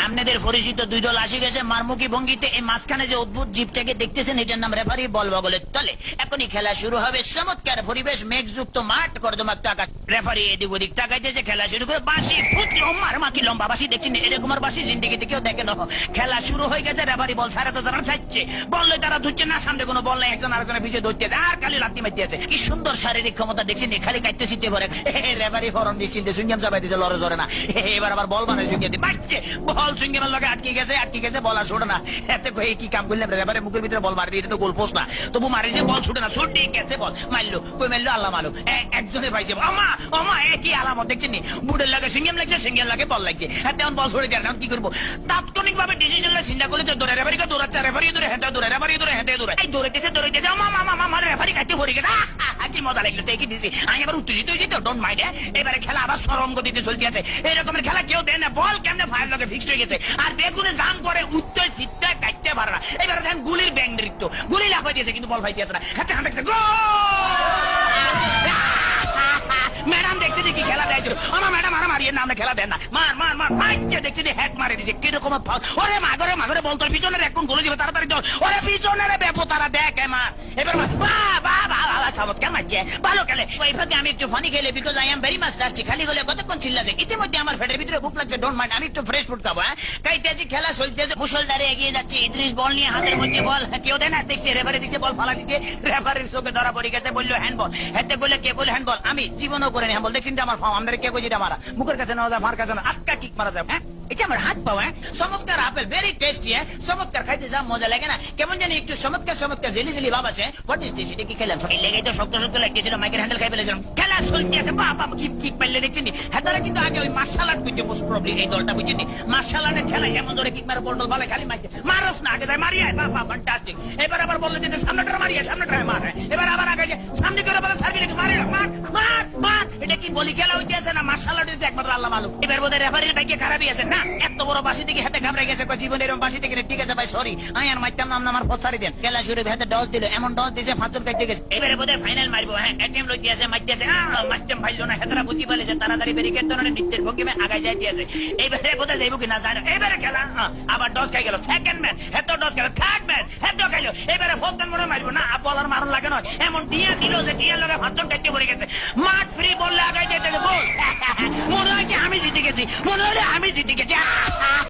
আপনাদের পরিচিত দুই দল আসে গেছে মারমুখী ভঙ্গিতে। এই মাঝখানে যে অদ্ভুত জীবটাকে দেখতেছেন এটার নাম রেফারি, বল বগলের তলে। এখনই খেলা শুরু হবে। চমৎকার পরিবেশ, মেঘযুক্ত মাঠ, কর্দমাক টাকা। রেফারি এদিক ওদিক তাকাইতেছে, খেলা শুরু করে বাঁশি ফুটছে। মার মাকি লম্বা বাঁশি দেখছেন, এরকম আর বাঁশি জিন্দিগিতে কেউ দেখে না। খেলা শুরু হয়ে গেছে, রেফারি বল ছাড়া তো তারা চাইছে, বললে তারা ধরছে না, সামনে কোনো বল নেই, একজন আরেকজনের পিছিয়ে ধরতে আর খালি লাত্তি মারতে আছে। কি সুন্দর শারীরিক ক্ষমতা দেখছেন, খালি কাটতে চিনতে পারে। রেফারি ফরন নিশ্চিন্তে সুইংগাম চাপাই দিচ্ছে, লড়ে জরে না। এবার আবার বল বানায় সুইংগাম দিয়ে বাচ্চে, বল সুইংগামের লগে আটকে গেছে, বল আর ছোটে না। এতে কি কাম করলাম, রেফারি মুখের ভিতরে বল মারি দিয়ে, এটা তো গোল পোস্ট না, তবু মারি যে বল ছুটে না, ছুটি গেছে বল মারলো, কই মারলো আল্লাহ মালুম। একজনের পাইছে আমা আমা, একই আলামত দেখছেন নি, বুটের লাগে সুইংগাম লাগছে, সুইংগাম লাগে বল লাগছে। তেমন বল ছুটে দেয় না, কি করবো? তাৎক্ষণিক ভাবে ডিসিশন চিন্তা করলে দৌড়ে রেফারিকে দৌড়াচ্ছে, রেফারি দৌড়ে হেঁটে দৌড়ে, রেফারি দৌড়ে হেঁটে দৌড়ে, এই দৌড়াইতেছে আমার রেফারি কাটতে পড়ে গেছে। কি মজা লাগলো, ঠিকই দিছি। আমি এবার উত্তেজিত হয়ে যেত, ডোন্ট মাইন্ড। এবারে খেলা আবার সরম গতিতে চলতে আছে। এরকমের খেলা কেউ দেয় না, বল কেমনে ফায়ার লগে ফিক্সড হয়ে গেছে, আর বেগুনে জাম করে উত্তর সিটটা কাটতে পারে না। এবারে দেখেন গুলির ব্যাং নৃত্য, গুলি লাফাই দিয়েছে কিন্তু বল ফাইতে না, হাতে হাতে ম্যাডাম দেখছি কি খেলা দেয়, আমার ম্যাডাম আর মারিয়ে নামে খেলা দেন না, মার মার মার মারছে, দেখছি হ্যাক মারে দিচ্ছে কিরকম। ওরে মাগরে মাগরে বল তোর পিছনে এখন গোলে যাবে, তাড়াতাড়ি দল, ওরে পিছনে বেপো তারা দেখ মার। এবার চমৎকার মারছে, ভালো খেলে। ওইভাবে আমি একটু ফানি খেলে, because I am very much lusty. খালি গেলে কতক্ষণ চিল্লাছে, ইতিমধ্যে আমার পেটের ভিতরে ভুক লাগছে, ডোন্ট মাইন্ড, আমি একটু ফ্রেশ ফুড খাবো। কাইতেছি, খেলা চলতেছে, মুসলধারে এগিয়ে যাচ্ছে। ইদ্রিস বল নিয়ে হাতের মধ্যে বল, কেউ দেয় না, দেখছি রেফারি দিচ্ছে, বল ফালা দিচ্ছে, রেফারির চোখে ধরা পড়ে গেছে, বললো হ্যান্ডবল। হাতে বললে কে বলে হ্যান্ডবল, আমি জীবনও করে নি হ্যান্ডবল, দেখছি আমার ফার্ম, আমাদের কে কইছি মারা, মুখের কাছে নেওয়া যায়, মার কাছে না, আটকা কিক মারা যায়। এটা আমার হাত পাওয়া, চমৎকার আপেল, ভেরি টেস্টি, চমৎকার, খাইতে যা মজা লাগে না, কেমন জানি একটু চমৎকার চমৎকার জেলি জেলি ভাব আছে। হোয়াট ইজ দিস, এটা কি খেলাম? লেগে তো শক্ত শক্ত লাগতেছিল, মাইকের হ্যান্ডেল খাই ফেলেছিলাম। খেলা চলতে আছে, বাবা কিক কিক পাইলে দেখছেন। হেতারা কিন্তু আগে ওই মার্শাল আর্ট করতে মোস্ট প্রবলি, এই দলটা বুঝছেন, মার্শাল আর্টের ঠেলা এমন ধরে কিক মারে, বল ভালো খালি মাইতে মারস না, আগে যায় মারিয়ে, বাবা ফ্যান্টাস্টিক। এবার আবার বললে যে সামনেটা মারিয়ে, সামনেটা মারে, এবার আবার আগে যে সামনে করে বলে সার্ভিস মারে, মার মার মার। এটা কি বলি খেলা হইতে আছে না মার্শাল আর্ট হইতে একমাত্র আল্লাহ মালুম। এবার বোধহয় রেফারির ভাগ্যে খারাপই আছে না, এত বড় বাসি থেকে হাতে ঘাবড়ে গেছে, জীবন এরকম বাসি থেকে। ঠিক আছে ভাই, সরি, আমি আর মারতাম নাম আমার পছারি দেন। খেলা শুরু হাতে ডস দিল, এমন ডস দিয়েছে ফাঁচুর কাটতে গেছে। এবারে বোধহয় ফাইনাল মারবো। এটিএম লইতে আছে, মারতেছে, মারতাম ভাইলো না, হেতারা বুঝি পালে যে তাড়াতাড়ি ব্যারিকেড ধরনের নৃত্যের ভঙ্গিমে আগায় যাইতে আছে। এইবারে বোধহয় যাইব কিনা জানো। এবারে খেলা আবার ডস খাই গেল, সেকেন্ড ম্যান হেতো ডস গেল, থার্ড ম্যান হেতো খাইলো। এবারে ফোর্থ মনে মারবো না, বলার মারণ লাগে নয়, এমন টিয়া দিল যে টিয়ার লগে ফাঁচুর কাটতে পড়ে গেছে। মাঠ ফ্রি বললে আগায় যেতে গোল। মনে হয় আমি জিতে গেছি, মনে হলে আমি জিতে গেছি।